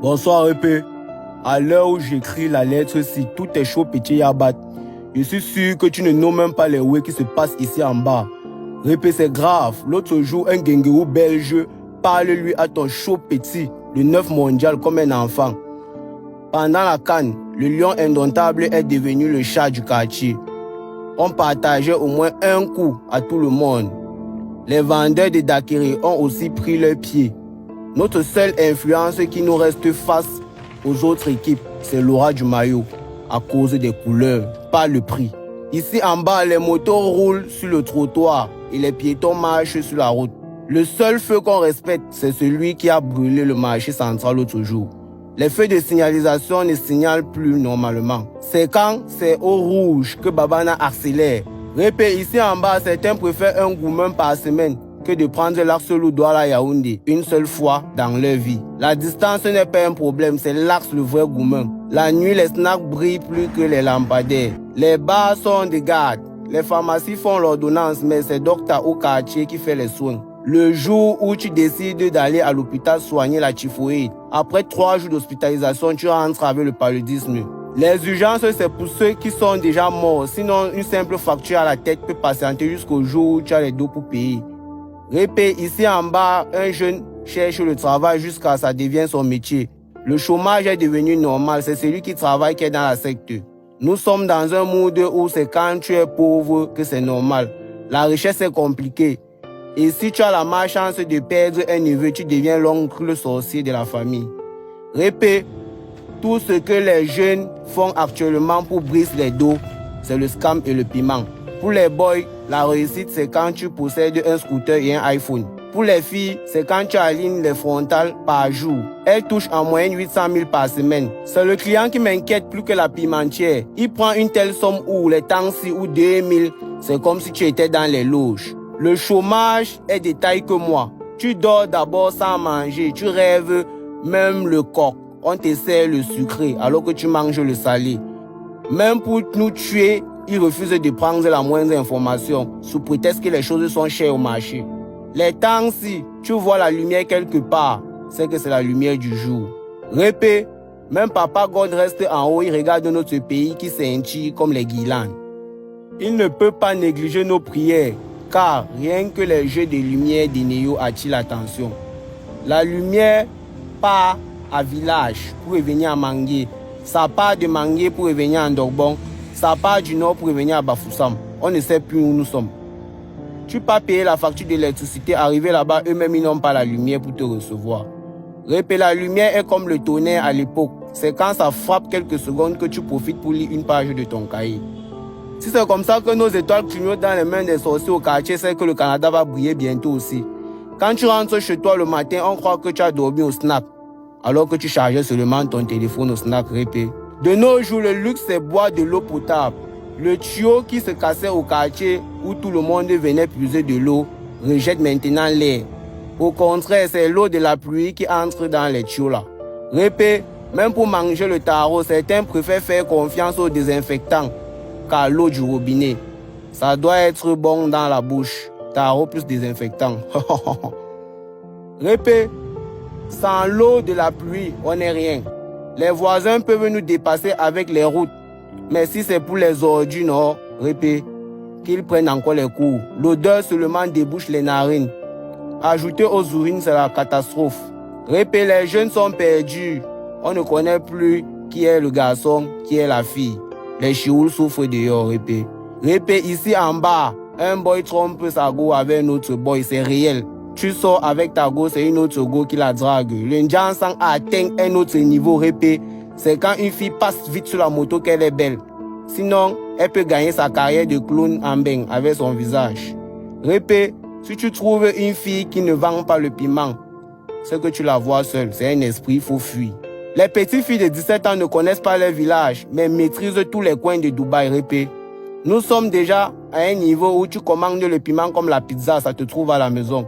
Bonsoir EP. À l'heure où j'écris la lettre-ci, tout est chaud petit Yabat. Je suis sûr que tu ne nommes même pas les ouais qui se passent ici en bas. Répé, c'est grave. L'autre jour, un Genguérou belge parle lui à ton chaud petit, le 9 mondial comme un enfant. Pendant la CAN, le lion indomptable est devenu le chat du quartier. On partageait au moins un coup à tout le monde. Les vendeurs de daiquiris ont aussi pris leur pied. Notre seule influence qui nous reste face aux autres équipes, c'est l'aura du maillot, à cause des couleurs, pas le prix. Ici en bas, les motos roulent sur le trottoir et les piétons marchent sur la route. Le seul feu qu'on respecte, c'est celui qui a brûlé le marché central l'autre jour. Les feux de signalisation ne signalent plus normalement. C'est quand c'est au rouge que Babana accélère. Répé, ici en bas, certains préfèrent un gourmand par semaine que de prendre l'axe Douala Yaoundé une seule fois dans leur vie. La distance n'est pas un problème, c'est l'axe le vrai gourmand. La nuit, les snacks brillent plus que les lampadaires. Les bars sont des gardes. Les pharmacies font l'ordonnance, mais c'est docteur au quartier qui fait les soins. Le jour où tu décides d'aller à l'hôpital soigner la typhoïde, après 3 jours d'hospitalisation, tu rentres avec le paludisme. Les urgences, c'est pour ceux qui sont déjà morts. Sinon, une simple fracture à la tête peut patienter jusqu'au jour où tu as les dos pour payer. Répé, ici en bas, un jeune cherche le travail jusqu'à ce que ça devienne son métier. Le chômage est devenu normal, c'est celui qui travaille qui est dans la secte. Nous sommes dans un monde où c'est quand tu es pauvre que c'est normal. La richesse est compliquée. Et si tu as la malchance de perdre un neveu, tu deviens l'oncle sorcier de la famille. Répé, tout ce que les jeunes font actuellement pour briser les dos, c'est le scam et le piment. Pour les boys, la réussite, c'est quand tu possèdes un scooter et un iPhone. Pour les filles, c'est quand tu alignes les frontales par jour. Elles touchent en moyenne 800 000 par semaine. C'est le client qui m'inquiète plus que la pimentière. Il prend une telle somme où les temps-ci ou 2000, c'est comme si tu étais dans les loges. Le chômage est de taille que moi. Tu dors d'abord sans manger, tu rêves même le coq. On te sert le sucré alors que tu manges le salé. Même pour nous tuer, ils refusent de prendre la moindre information sous prétexte que les choses sont chères au marché. Les temps, si tu vois la lumière quelque part, c'est que c'est la lumière du jour. Répé, même Papa God reste en haut, il regarde notre pays qui scintille comme les guirlandes. Il ne peut pas négliger nos prières, car rien que les jeux de lumière des Néo attirent l'attention. La lumière part à village pour revenir à Mangué. Ça part de Mangué pour revenir à Ndogbon. Ça part du nord pour revenir à Bafoussam. On ne sait plus où nous sommes. Tu peux payer la facture d'électricité, arriver là-bas, eux-mêmes ils n'ont pas la lumière pour te recevoir. Répé, la lumière est comme le tonnerre à l'époque. C'est quand ça frappe quelques secondes que tu profites pour lire une page de ton cahier. Si c'est comme ça que nos étoiles clignotent dans les mains des sorciers au quartier, c'est que le Canada va briller bientôt aussi. Quand tu rentres chez toi le matin, on croit que tu as dormi au snack, alors que tu chargeais seulement ton téléphone au snack. Répé. De nos jours, le luxe, c'est boire de l'eau potable. Le tuyau qui se cassait au quartier où tout le monde venait puiser de l'eau rejette maintenant l'air. Au contraire, c'est l'eau de la pluie qui entre dans les tuyaux là. Répé, même pour manger le tarot, certains préfèrent faire confiance aux désinfectants qu'à l'eau du robinet. Ça doit être bon dans la bouche. Tarot plus désinfectant. Répé, sans l'eau de la pluie, on n'est rien. Les voisins peuvent nous dépasser avec les routes. Mais si c'est pour les ordures, non, Répé, qu'ils prennent encore les cours. L'odeur seulement débouche les narines. Ajouter aux urines, c'est la catastrophe. Répé, les jeunes sont perdus. On ne connaît plus qui est le garçon, qui est la fille. Les chiours souffrent dehors, Répé. Répé, ici en bas, un boy trompe sa go avec un autre boy, c'est réel. Tu sors avec ta go, c'est une autre go qui la drague. Le Ndjansan atteint un autre niveau, Répé. C'est quand une fille passe vite sur la moto qu'elle est belle. Sinon, elle peut gagner sa carrière de clown en beng avec son visage. Répé, si tu trouves une fille qui ne vend pas le piment, c'est que tu la vois seule. C'est un esprit, il faut fuir. Les petites filles de 17 ans ne connaissent pas leur village, mais maîtrisent tous les coins de Dubaï, Répé. Nous sommes déjà à un niveau où tu commandes le piment comme la pizza, ça te trouve à la maison.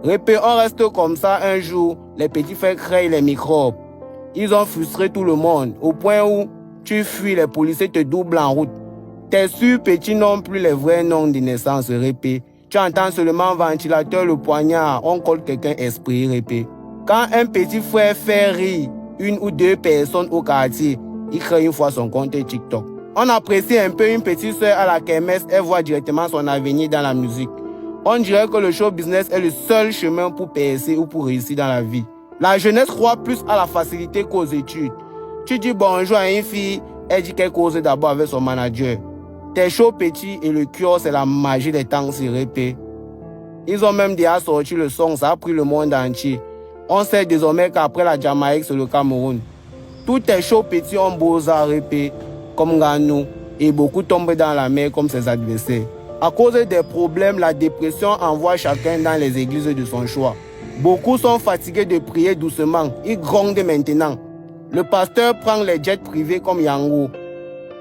Répé, on reste comme ça un jour, les petits frères créent les microbes. Ils ont frustré tout le monde, au point où tu fuis, les policiers te doublent en route. Tes sûr petits n'ont plus les vrais noms de naissance, Répé. Tu entends seulement ventilateur, le poignard, on colle quelqu'un esprit, Répé. Quand un petit frère fait rire, une ou deux personnes au quartier, il crée une fois son compte TikTok. On apprécie un peu une petite soeur à la kermesse, elle voit directement son avenir dans la musique. On dirait que le show business est le seul chemin pour percer ou pour réussir dans la vie. La jeunesse croit plus à la facilité qu'aux études. Tu dis bonjour à une fille, elle dit qu'elle cause d'abord avec son manager. T'es chaud petit et le cure, c'est la magie des temps répé. Ils ont même déjà sorti le son, ça a pris le monde entier. On sait désormais qu'après la Jamaïque, c'est le Cameroun. Tous tes chauds petits ont beaux arts répés, comme Ganou, et beaucoup tombent dans la mer comme ses adversaires. À cause des problèmes, la dépression envoie chacun dans les églises de son choix. Beaucoup sont fatigués de prier doucement, ils grondent maintenant. Le pasteur prend les jets privés comme Yango.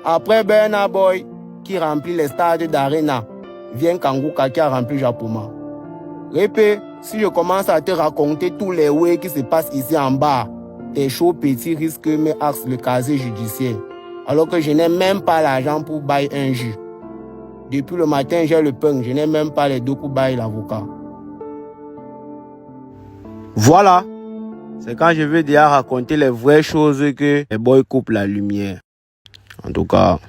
Après Burna Boy, qui remplit les stades d'Arena, vient Kanguka qui a rempli Japoma. Répé, si je commence à te raconter tous les ways qui se passent ici en bas, tes chauds petits risquent me axent le casier judiciaire, alors que je n'ai même pas l'argent pour bailler un jus. Depuis le matin, j'ai le pain, je n'ai même pas les dos pour bailler l'avocat. Voilà, c'est quand je veux déjà raconter les vraies choses que les boys coupent la lumière. En tout cas...